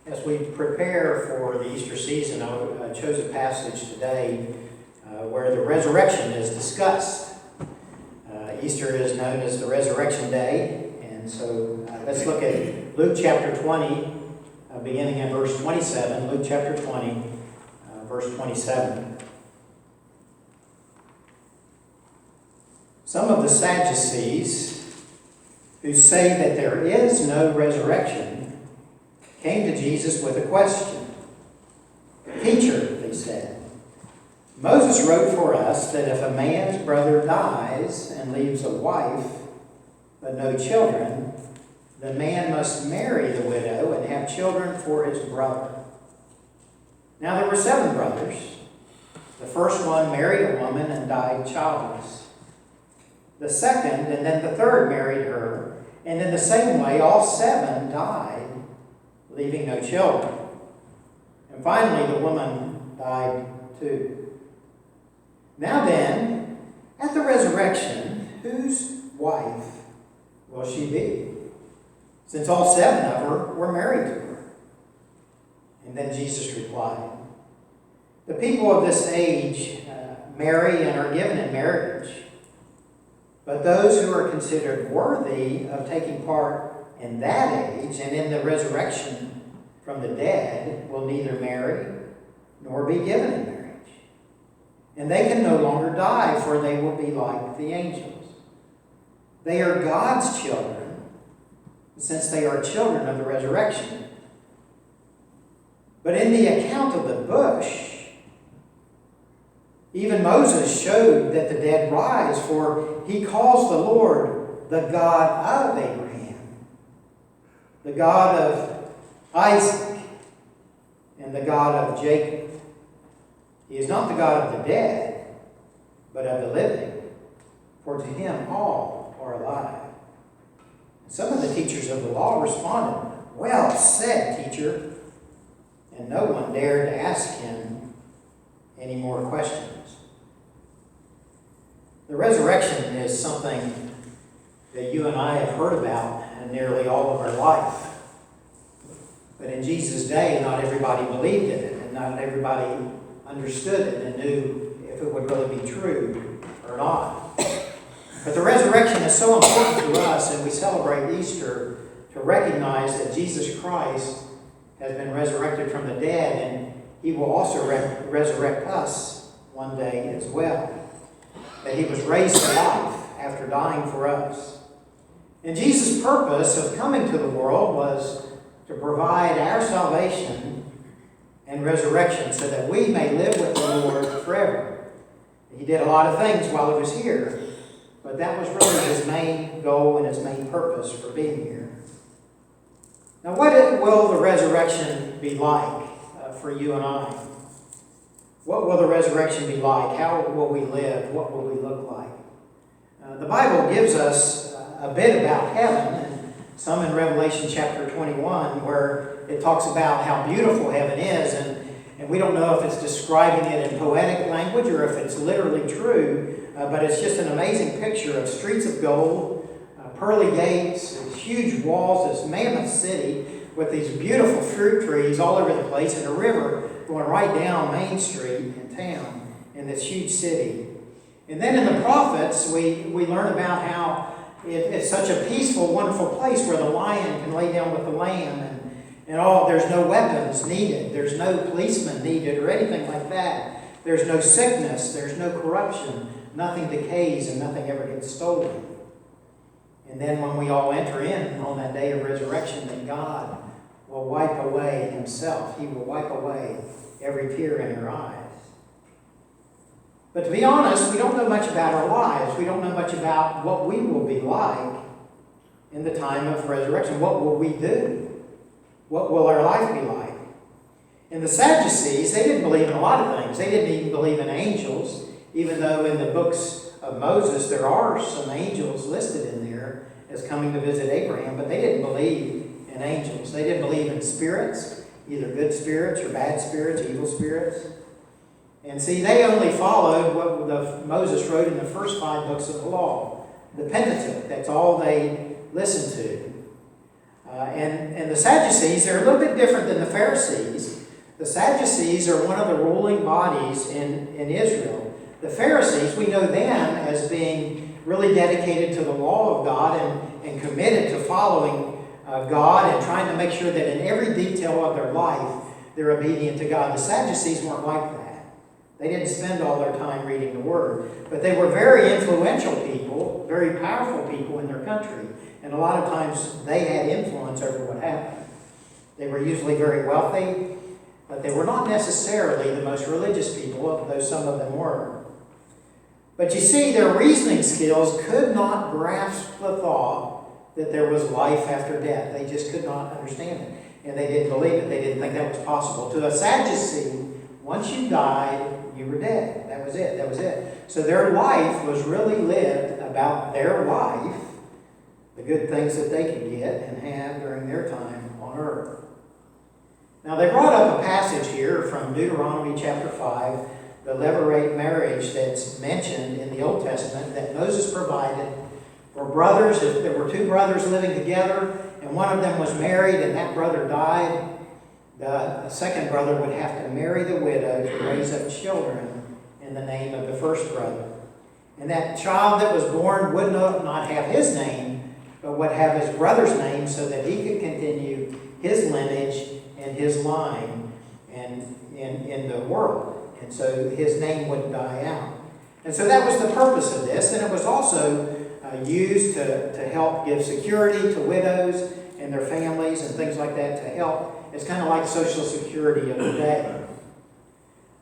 As we prepare for the Easter season, I chose a passage today where the resurrection is discussed. Easter is known as the Resurrection Day, and so let's look at Luke chapter 20, beginning at verse 27. Luke chapter 20, verse 27. Some of the Sadducees, who say that there is no resurrection, came to Jesus with a question. "Teacher," they said, "Moses wrote for us that if a man's brother dies and leaves a wife but no children, the man must marry the widow and have children for his brother. Now there were 7 brothers. The first one married a woman and died childless. The second and then the third married her, and in the same way all 7 died, leaving no children. And finally the woman died too. Now then, at the resurrection, whose wife will she be? Since all 7 of her were married to her." And then Jesus replied, "The people of this age marry and are given in marriage. But those who are considered worthy of taking part in that age and in the resurrection from the dead will neither marry nor be given in marriage. And they can no longer die, for they will be like the angels. They are God's children, since they are children of the resurrection. But in the account of the bush, even Moses showed that the dead rise, for he calls the Lord the God of Abraham, the God of Isaac, and the God of Jacob. He is not the God of the dead, but of the living, for to him all are alive." Some of the teachers of the law responded, "Well said, teacher," and no one dared to ask him any more questions. The resurrection is something that you and I have heard about nearly all of our life. But in Jesus' day, not everybody believed in it, and not everybody understood it and knew if it would really be true or not. But the resurrection is so important to us, and we celebrate Easter to recognize that Jesus Christ has been resurrected from the dead, and he will also resurrect us one day as well. That he was raised to life after dying for us. And Jesus' purpose of coming to the world was to provide our salvation and resurrection so that we may live with the Lord forever. He did a lot of things while he was here, but that was really his main goal and his main purpose for being here. Now, what will the resurrection be like for you and I? What will the resurrection be like? How will we live? What will we look like? The Bible gives us a bit about heaven, and some in Revelation chapter 21, where it talks about how beautiful heaven is, and we don't know if it's describing it in poetic language or if it's literally true, but it's just an amazing picture of streets of gold, pearly gates, huge walls, this mammoth city with these beautiful fruit trees all over the place, and a river going right down Main Street in town in this huge city. And then in the prophets, we learn about how it's such a peaceful, wonderful place where the lion can lay down with the lamb, and all. There's no weapons needed. There's no policemen needed or anything like that. There's no sickness. There's no corruption. Nothing decays and nothing ever gets stolen. And then when we all enter in on that day of resurrection, then God will wipe away himself. He will wipe away every tear in our eyes. But to be honest, we don't know much about our lives. We don't know much about what we will be like in the time of resurrection. What will we do? What will our life be like? And the Sadducees, they didn't believe in a lot of things. They didn't even believe in angels, even though in the books of Moses there are some angels listed in there as coming to visit Abraham, but they didn't believe in angels. They didn't believe in spirits, either good spirits or bad spirits, evil spirits. And see, they only followed what Moses wrote in the first 5 books of the law, the Pentateuch. That's all they listened to. And the Sadducees, they're a little bit different than the Pharisees. The Sadducees are one of the ruling bodies in Israel. The Pharisees, we know them as being really dedicated to the law of God and committed to following God and trying to make sure that in every detail of their life, they're obedient to God. The Sadducees weren't like that. They didn't spend all their time reading the Word. But they were very influential people, very powerful people in their country. And a lot of times they had influence over what happened. They were usually very wealthy, but they were not necessarily the most religious people, though some of them were. But you see, their reasoning skills could not grasp the thought that there was life after death. They just could not understand it. And they didn't believe it. They didn't think that was possible. To a Sadducee, once you died, you were dead. That was it. That was it. So their life was really lived about their life, the good things that they could get and have during their time on earth. Now, they brought up a passage here from Deuteronomy chapter 5, the levirate marriage that's mentioned in the Old Testament that Moses provided for brothers. If there were two brothers living together and one of them was married and that brother died, the second brother would have to marry the widow to raise up children in the name of the first brother. And that child that was born would not have his name, but would have his brother's name so that he could continue his lineage and his line in the world. And so his name wouldn't die out. And so that was the purpose of this. And it was also used to help give security to widows and their families and things like that to help. It's kind of like Social Security of the day.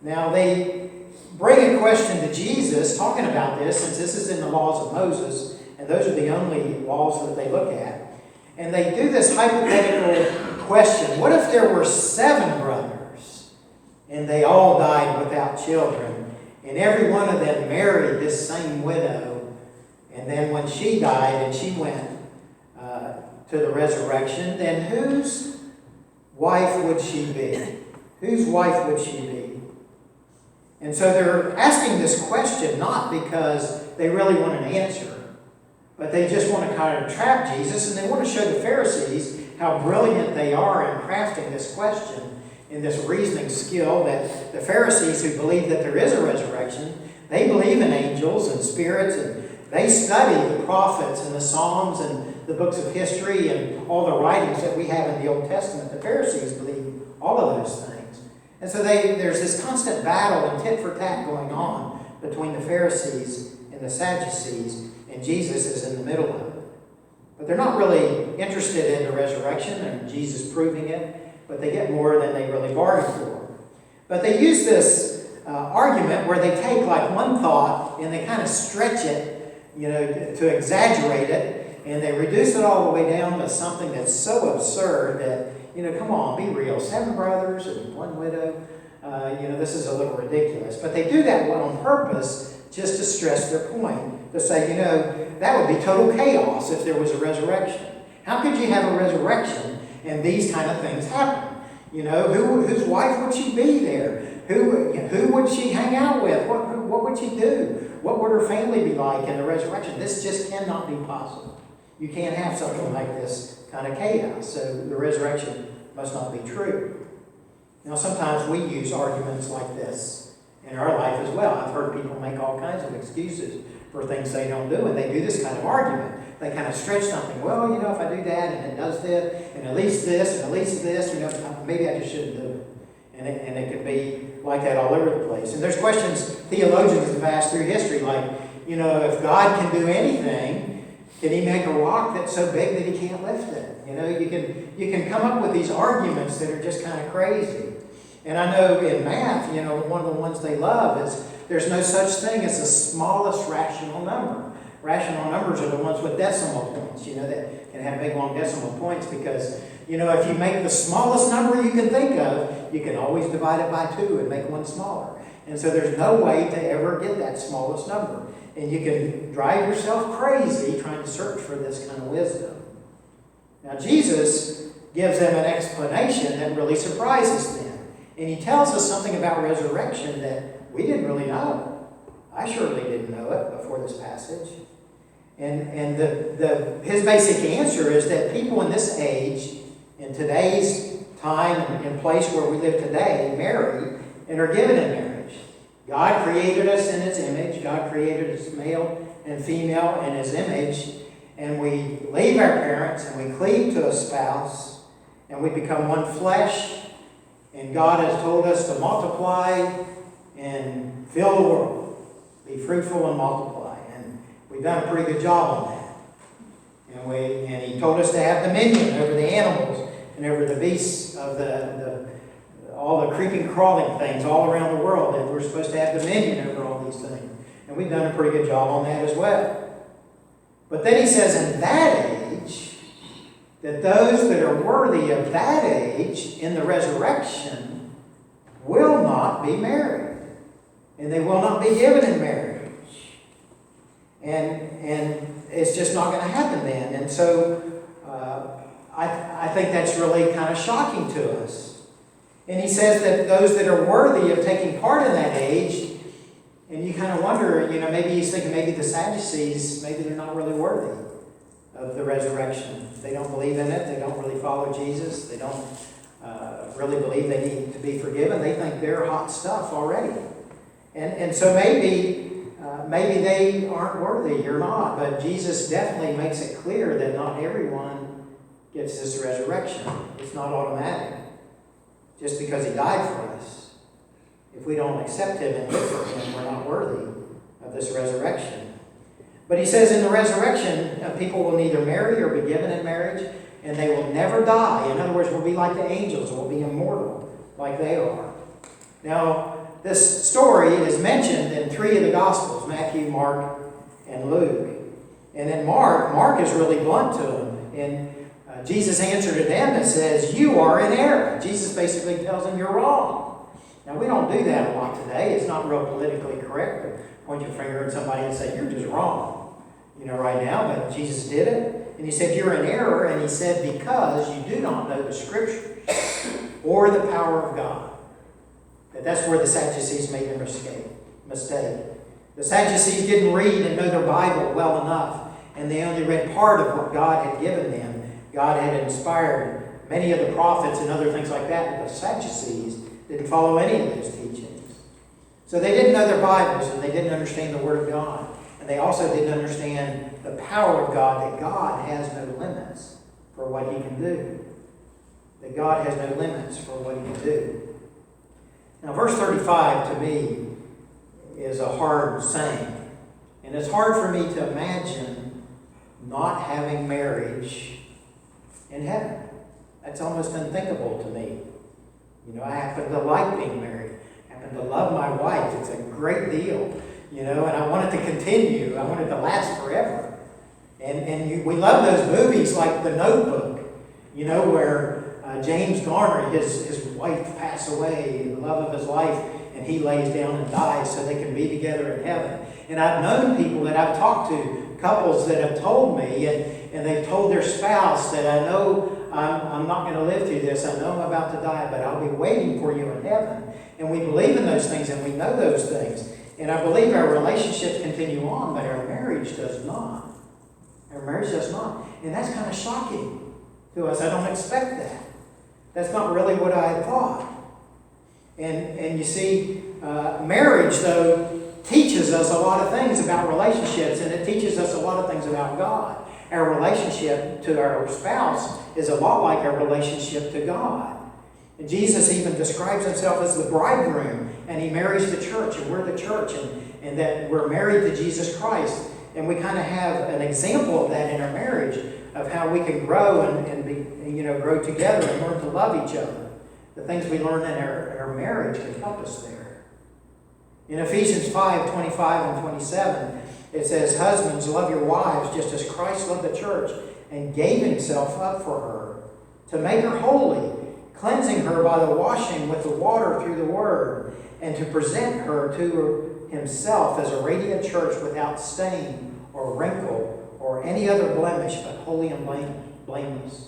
Now they bring a question to Jesus talking about this, since this is in the laws of Moses, and those are the only laws that they look at. And they do this hypothetical question. What if there were 7 brothers and they all died without children, and every one of them married this same widow, and then when she died and she went to the resurrection, then whose wife would she be? Whose wife would she be? And so they're asking this question not because they really want an answer, but they just want to kind of trap Jesus, and they want to show the Pharisees how brilliant they are in crafting this question in this reasoning skill. That the Pharisees, who believe that there is a resurrection, they believe in angels and spirits, and they study the prophets and the Psalms and the books of history and all the writings that we have in the Old Testament. The Pharisees believe all of those things. And so there's this constant battle and tit for tat going on between the Pharisees and the Sadducees, and Jesus is in the middle of it. But they're not really interested in the resurrection and Jesus proving it, but they get more than they really bargained for. But they use this argument where they take like one thought and they kind of stretch it, to exaggerate it, and they reduce it all the way down to something that's so absurd that, come on, be real. 7 brothers and 1 widow, this is a little ridiculous. But they do that on purpose just to stress their point, to say, that would be total chaos if there was a resurrection. How could you have a resurrection and these kind of things happen? Whose wife would she be there? Who would she hang out with? What would she do? What would her family be like in the resurrection? This just cannot be possible. You can't have something like this kind of chaos. So the resurrection must not be true. Now, sometimes we use arguments like this in our life as well. I've heard people make all kinds of excuses for things they don't do, and they do this kind of argument. They kind of stretch something. Well, if I do that, and it does this, and at least this, and at least this, maybe I just shouldn't do it. And it could be like that all over the place. And there's questions theologians have asked through history, like, if God can do anything, can he make a rock that's so big that he can't lift it? You can come up with these arguments that are just kind of crazy. And I know in math, one of the ones they love is there's no such thing as the smallest rational number. Rational numbers are the ones with decimal points, that can have big, long decimal points because, if you make the smallest number you can think of, you can always divide it by 2 and make one smaller. And so there's no way to ever get that smallest number. And you can drive yourself crazy trying to search for this kind of wisdom. Now, Jesus gives them an explanation that really surprises them. And he tells us something about resurrection that we didn't really know. I surely didn't know it before this passage. And his basic answer is that people in this age, in today's time and place where we live today, marry and are given in marriage. God created us in His image. God created us male and female in His image. And we leave our parents and we cleave to a spouse and we become one flesh. And God has told us to multiply and fill the world. Be fruitful and multiply. And we've done a pretty good job on that. And He told us to have dominion over the animals and over the beasts of all the creeping, crawling things all around the world. That we're supposed to have dominion over all these things. And we've done a pretty good job on that as well. But then He says in that age, that those that are worthy of that age in the resurrection will not be married. And they will not be given in marriage. And it's just not going to happen then. And so I think that's really kind of shocking to us. And He says that those that are worthy of taking part in that age, and you kind of wonder, maybe He's thinking maybe the Sadducees, maybe they're not really worthy of the resurrection. They don't believe in it. They don't really follow Jesus. They don't really believe they need to be forgiven. They think they're hot stuff already. And so maybe they aren't worthy or not. But Jesus definitely makes it clear that not everyone gets this resurrection. It's not automatic. Just because He died for us. If we don't accept Him and live for Him, we're not worthy of this resurrection. But He says in the resurrection, people will neither marry or be given in marriage, and they will never die. In other words, we'll be like the angels. We'll be immortal like they are. Now, this story is mentioned in 3 of the Gospels, Matthew, Mark, and Luke. And in Mark is really blunt to them. And Jesus' answer to them, it says, "You are in error." Jesus basically tells them, "You're wrong." Now, we don't do that a lot today. It's not real politically correct to point your finger at somebody and say, "You're just wrong," right now. But Jesus did it. And He said, "You're in error." And He said, "Because you do not know the Scriptures or the power of God." That's where the Sadducees made their mistake. The Sadducees didn't read and know their Bible well enough. And they only read part of what God had given them. God had inspired many of the prophets and other things like that. But the Sadducees didn't follow any of those teachings. So they didn't know their Bibles, and they didn't understand the Word of God. And they also didn't understand the power of God, that God has no limits for what He can do. That God has no limits for what He can do. Now, verse 35 to me is a hard saying. And it's hard for me to imagine not having marriage in heaven. That's almost unthinkable to me. I happen to like being married. I happen to love my wife. It's a great deal. And I want it to continue. I want it to last forever. And we love those movies like The Notebook, where James Garner, his wife passed away, the love of his life, and he lays down and dies so they can be together in heaven. And I've known people that I've talked to, couples that have told me, and they've told their spouse that I know I'm not going to live through this. I know I'm about to die, but I'll be waiting for you in heaven. And we believe in those things, and we know those things. And I believe our relationships continue on, but our marriage does not. Our marriage does not. And that's kind of shocking to us. I don't expect that. That's not really what I had thought. And you see, marriage, though, teaches us a lot of things about relationships, and it teaches us a lot of things about God. Our relationship to our spouse is a lot like our relationship to God. And Jesus even describes Himself as the bridegroom, and He marries the church, and we're the church, and that we're married to Jesus Christ. And we kind of have an example of that in our marriage, of how we can grow and be, grow together and learn to love each other. The things we learn in our marriage can help us there. In Ephesians 5:25 and 27, it says, "Husbands, love your wives just as Christ loved the church and gave Himself up for her, to make her holy, cleansing her by the washing with the water through the word, and to present her to Himself as a radiant church without stain or wrinkle or any other blemish, but holy and blameless."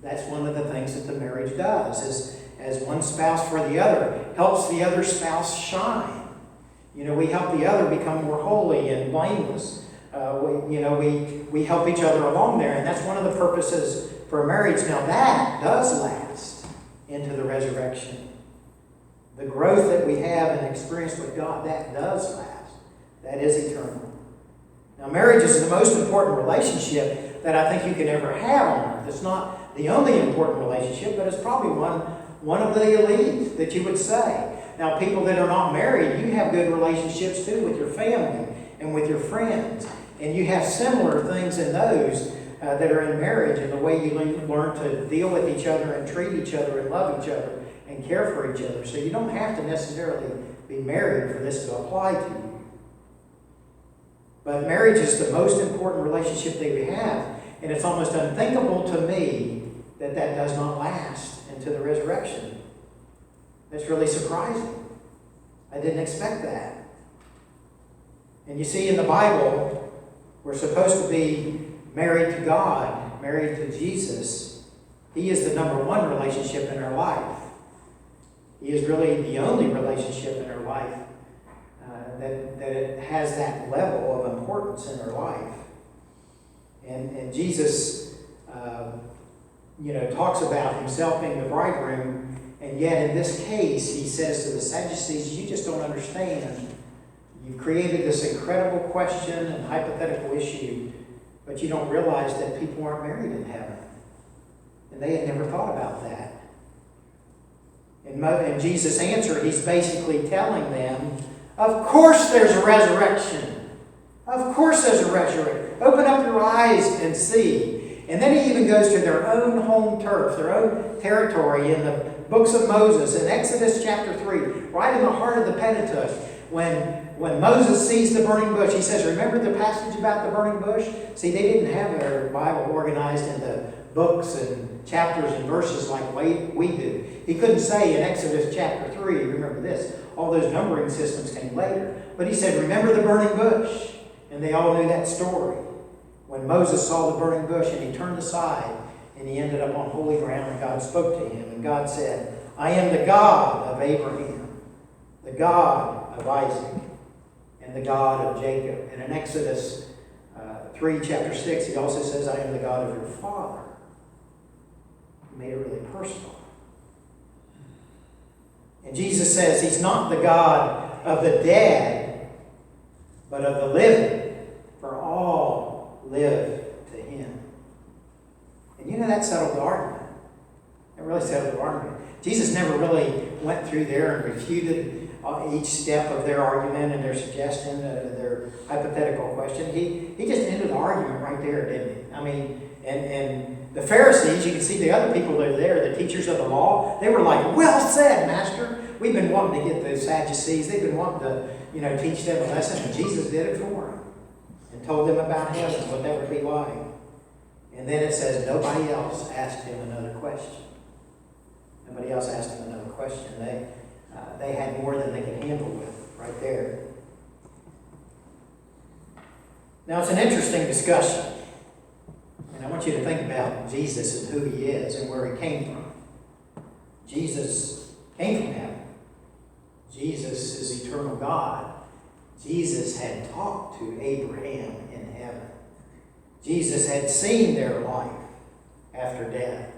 That's one of the things that the marriage does, as one spouse for the other, helps the other spouse shine. We help the other become more holy and blameless We help each other along there, and that's one of the purposes for marriage. Now that does last into the resurrection. The growth that we have and experience with God, that does last. That is eternal. Now marriage is the most important relationship that I think you can ever have on earth. It's not the only important relationship, but it's probably one of the elite that you would say. Now people that are not married, you have good relationships too with your family and with your friends. And you have similar things in those that are in marriage, and the way you learn to deal with each other and treat each other and love each other and care for each other. So you don't have to necessarily be married for this to apply to you. But marriage is the most important relationship that we have. And it's almost unthinkable to me that that does not last into the resurrection. That's really surprising. I didn't expect that. And you see in the Bible, we're supposed to be married to God, married to Jesus. He is the number one relationship in our life. He is really the only relationship in our life that it has that level of importance in our life. And Jesus, talks about himself being the bridegroom, and yet in this case, he says to the Sadducees, you just don't understand. You've created this incredible question and hypothetical issue, but you don't realize that people aren't married in heaven. And they had never thought about that. In Jesus' answer, he's basically telling them, of course there's a resurrection. Of course there's a resurrection. Open up your eyes and see. And then he even goes to their own home turf, their own territory in the books of Moses. In Exodus chapter 3, right in the heart of the Pentateuch, when Moses sees the burning bush, he says, remember the passage about the burning bush? See, they didn't have their Bible organized into books and chapters and verses like we do. He couldn't say in Exodus chapter 3, remember this, all those numbering systems came later. But he said, remember the burning bush. And they all knew that story. When Moses saw the burning bush and he turned aside and he ended up on holy ground and God spoke to him. And God said, I am the God of Abraham, the God of Isaac, and the God of Jacob. And in Exodus 3, chapter 6, he also says, I am the God of your father. He made it really personal. And Jesus says he's not the God of the dead, but of the living, for all live to him. And that settled the argument. It really settled the argument. Jesus never really went through there and refuted each step of their argument and their suggestion, their hypothetical question. He just ended the argument right there, didn't he? I mean, and the Pharisees, you can see the other people that are there, the teachers of the law, they were like, well said, Master. We've been wanting to get the Sadducees. They've been wanting to, teach them a lesson, and Jesus did it for them and told them about heaven, what that would be like. And then it says nobody else asked him another question. Nobody else asked him another question. They had more than they could handle with right there. Now, it's an interesting discussion. And I want you to think about Jesus and who he is and where he came from. Jesus came from heaven. Jesus is eternal God. Jesus had talked to Abraham in heaven. Jesus had seen their life after death.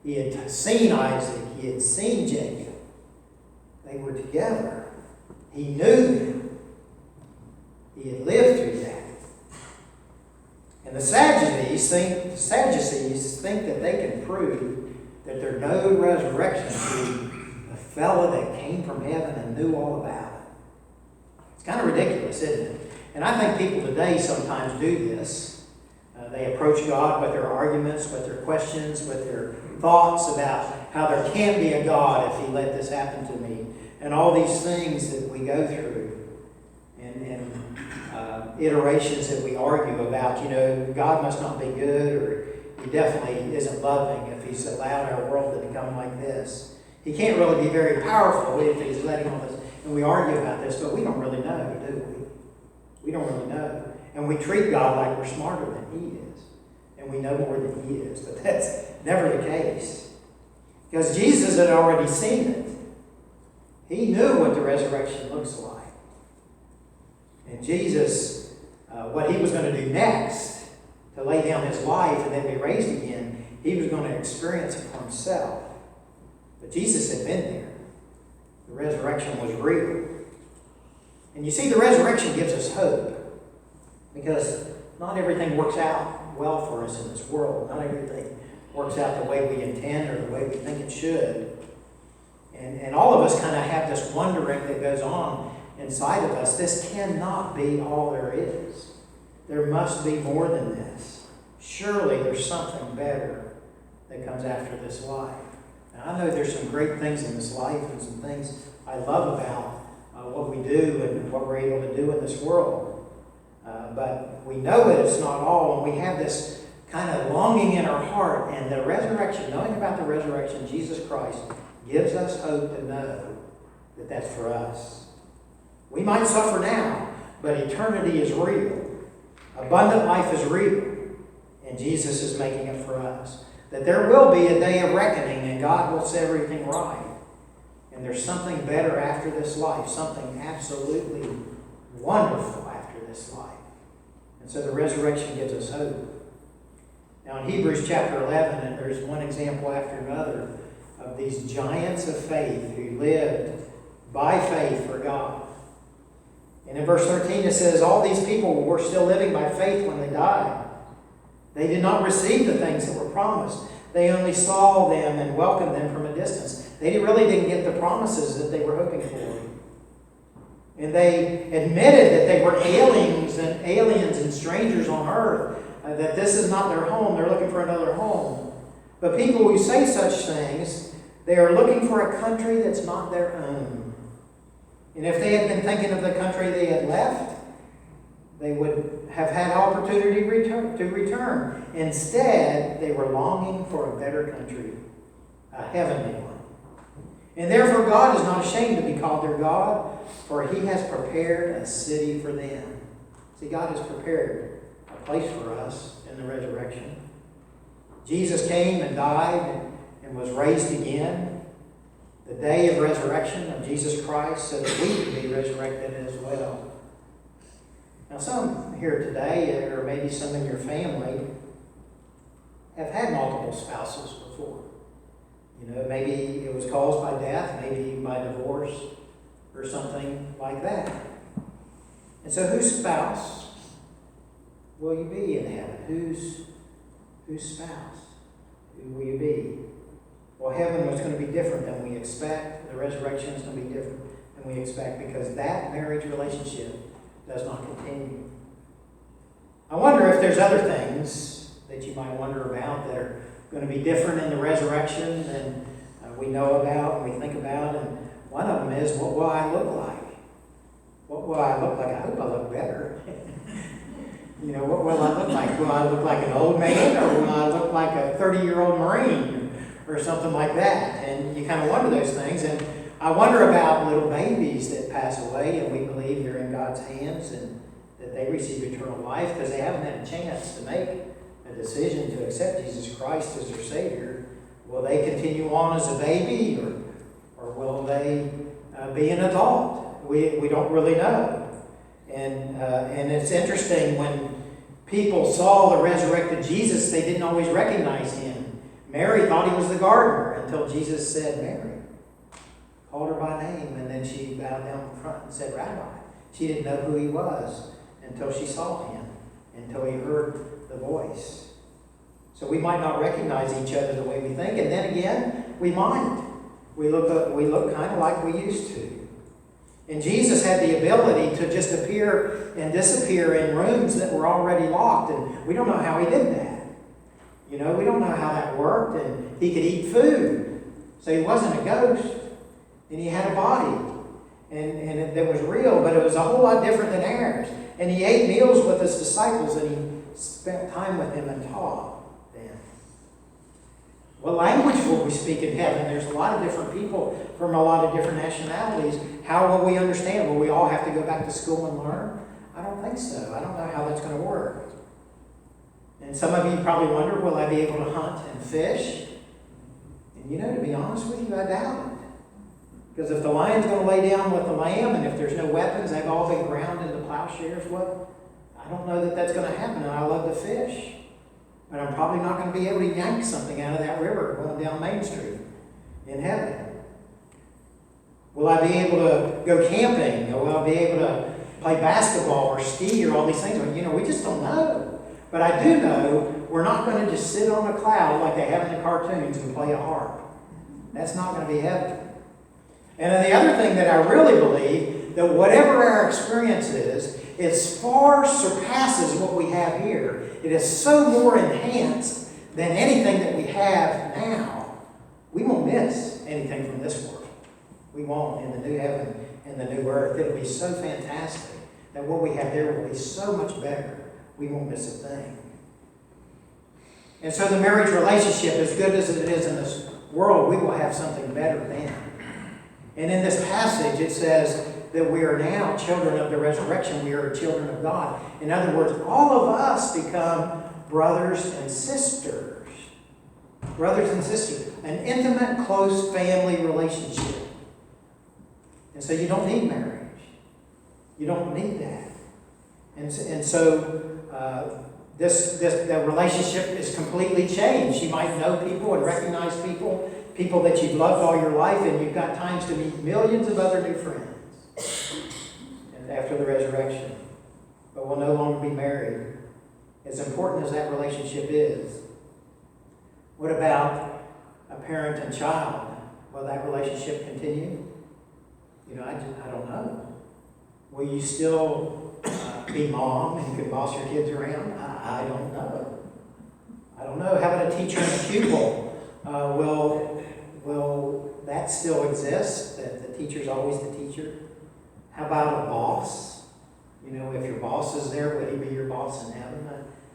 He had seen Isaac. He had seen Jacob. They were together. He knew them. He had lived through that. And the Sadducees think that they can prove that there's no resurrection to the fellow that came from heaven and knew all about it. It's kind of ridiculous, isn't it? And I think people today sometimes do this. They approach God with their arguments, with their questions, with their thoughts about how there can't be a God if he let this happen to me. And all these things that we go through. And iterations that we argue about, God must not be good, or he definitely isn't loving if he's allowed our world to become like this. He can't really be very powerful if he's letting all this. And we argue about this, but we don't really know, do we? We don't really know. And we treat God like we're smarter than he is. And we know more than he is. But that's never the case. Because Jesus had already seen it. He knew what the resurrection looks like. And Jesus what he was going to do next, to lay down his life and then be raised again, he was going to experience it for himself. But Jesus had been there. The resurrection was real. And you see, the resurrection gives us hope, because not everything works out well for us in this world. Not everything works out the way we intend or the way we think it should. And all of us kind of have this wondering that goes on inside of us. This cannot be all there is. There must be more than this. Surely there's something better that comes after this life. Now, I know there's some great things in this life and some things I love about what we do and what we're able to do in this world. But we know that it's not all, and we have this kind of longing in our heart. And the resurrection, knowing about the resurrection, Jesus Christ, gives us hope to know that that's for us. We might suffer now, but eternity is real. Abundant life is real. And Jesus is making it for us. That there will be a day of reckoning, and God will set everything right. And there's something better after this life, something absolutely wonderful after this life. And so the resurrection gives us hope. Now in Hebrews chapter 11, and there's one example after another of these giants of faith who lived by faith for God. And in verse 13 it says, all these people were still living by faith when they died. They did not receive the things that were promised. They only saw them and welcomed them from a distance. They really didn't get the promises that they were hoping for. And they admitted that they were aliens and strangers on earth, that this is not their home. They're looking for another home. But people who say such things, they are looking for a country that's not their own. And if they had been thinking of the country they had left, they would have had opportunity to return. Instead, they were longing for a better country, a heavenly one. And therefore God is not ashamed to be called their God, for he has prepared a city for them. See, God has prepared a place for us in the resurrection. Jesus came and died and was raised again. The day of resurrection of Jesus Christ, so that we can be resurrected as well. Now some here today, or maybe some in your family, have had multiple spouses before. You know, maybe it was caused by death, maybe by divorce, or something like that. And so whose spouse will you be in heaven? Whose spouse? Who will you be? Well, heaven was going to be different than we expect. The resurrection is going to be different than we expect, because that marriage relationship does not continue. I wonder if there's other things that you might wonder about that are going to be different in the resurrection than we know about and we think about. And one of them is, what will I look like? What will I look like? I hope I look better. You know, what will I look like? Will I look like an old man, or will I look like a 30-year-old Marine or something like that? And you kind of wonder those things. And I wonder about little babies that pass away, and we believe they're in God's hands and that they receive eternal life because they haven't had a chance to make a decision to accept Jesus Christ as their Savior. Will they continue on as a baby, or will they be an adult? We don't really know. And it's interesting, when people saw the resurrected Jesus, they didn't always recognize him. Mary thought he was the gardener until Jesus said, Mary. Called her by name, and then she bowed down in front and said, Rabbi. She didn't know who he was until she saw him, until he heard the voice. So we might not recognize each other the way we think, and then again, we might. We look kind of like we used to. And Jesus had the ability to just appear and disappear in rooms that were already locked, and we don't know how he did that. You know, we don't know how that worked, and he could eat food, so he wasn't a ghost. And he had a body, and that was real, but it was a whole lot different than ours. And he ate meals with his disciples, and he spent time with them and taught them. What language will we speak in heaven? There's a lot of different people from a lot of different nationalities. How will we understand? Will we all have to go back to school and learn? I don't think so. I don't know how that's going to work. And some of you probably wonder, will I be able to hunt and fish? And you know, to be honest with you, I doubt it. Because if the lion's going to lay down with the lamb, and if there's no weapons, they've all been ground into plowshares, what? I don't know that that's going to happen, and I love to fish. But I'm probably not going to be able to yank something out of that river going down Main Street in heaven. Will I be able to go camping? Or will I be able to play basketball or ski or all these things? Well, we just don't know. But I do know we're not going to just sit on a cloud like they have in the cartoons and play a harp. That's not going to be heaven. And then the other thing that I really believe, that whatever our experience is, it far surpasses what we have here. It is so more enhanced than anything that we have now. We won't miss anything from this world. We won't in the new heaven and the new earth. It'll be so fantastic that what we have there will be so much better. We won't miss a thing. And so the marriage relationship, as good as it is in this world, we will have something better then. And in this passage, it says that we are now children of the resurrection. We are children of God. In other words, all of us become brothers and sisters. Brothers and sisters. An intimate, close family relationship. And so you don't need marriage. You don't need that. And so the relationship is completely changed. You might know people and recognize people that you've loved all your life, and you've got times to meet millions of other new friends. And after the resurrection. But we'll no longer be married. As important as that relationship is. What about a parent and child? Will that relationship continue? I don't know. Will you still be mom and you can boss your kids around? I don't know. I don't know. How about a teacher and a pupil? Will that still exist? That the teacher's always the teacher? How about a boss? If your boss is there, will he be your boss in heaven?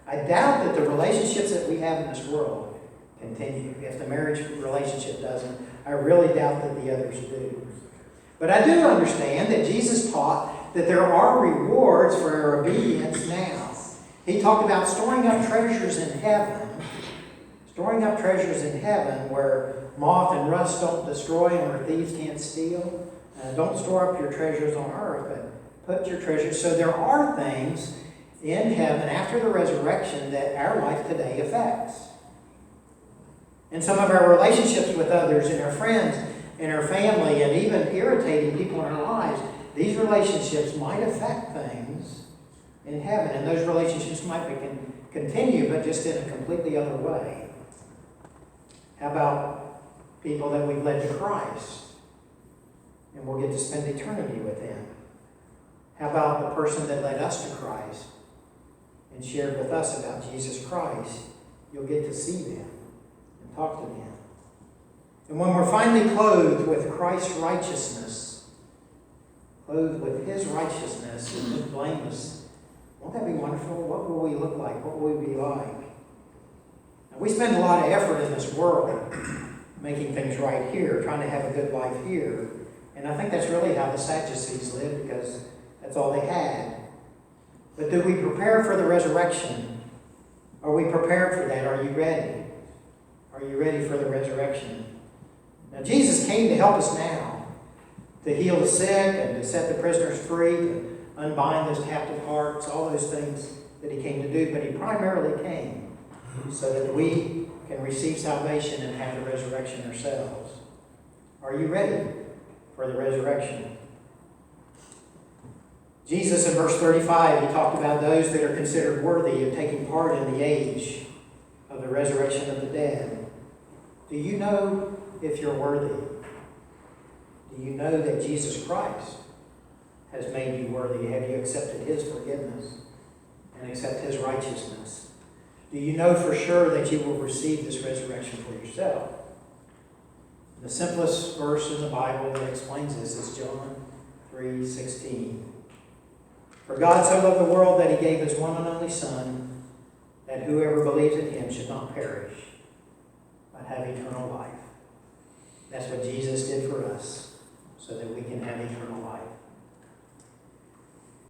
I doubt that the relationships that we have in this world continue. If the marriage relationship doesn't, I really doubt that the others do. But I do understand that Jesus taught that there are rewards for our obedience now. He talked about storing up treasures in heaven. Storing up treasures in heaven where moth and rust don't destroy and where thieves can't steal. Don't store up your treasures on earth, but put your treasures. So there are things in heaven after the resurrection that our life today affects. And some of our relationships with others and our friends and our family and even irritating people in our lives, these relationships might affect things in heaven. And those relationships might continue, but just in a completely other way. How about people that we've led to Christ? And we'll get to spend eternity with them. How about the person that led us to Christ and shared with us about Jesus Christ? You'll get to see them and talk to them. And when we're finally clothed with Christ's righteousness, clothed with his righteousness and his blameless, won't that be wonderful? What will we look like? What will we be like? Now, we spend a lot of effort in this world making things right here, trying to have a good life here. And I think that's really how the Sadducees lived, because that's all they had. But do we prepare for the resurrection? Are we prepared for that? Are you ready? Are you ready for the resurrection? Now, Jesus came to help us now, to heal the sick and to set the prisoners free, to unbind those captive hearts, all those things that he came to do. But he primarily came so that we can receive salvation and have the resurrection ourselves. Are you ready for the resurrection? Jesus, in verse 35, he talked about those that are considered worthy of taking part in the age of the resurrection of the dead. Do you know if you're worthy? Do you know that Jesus Christ has made you worthy? Have you accepted his forgiveness and accept his righteousness? Do you know for sure that you will receive this resurrection for yourself? The simplest verse in the Bible that explains this is John 3:16. For God so loved the world that he gave his one and only Son, that whoever believes in him should not perish, but have eternal life. That's what Jesus did for us, so that we can have eternal life.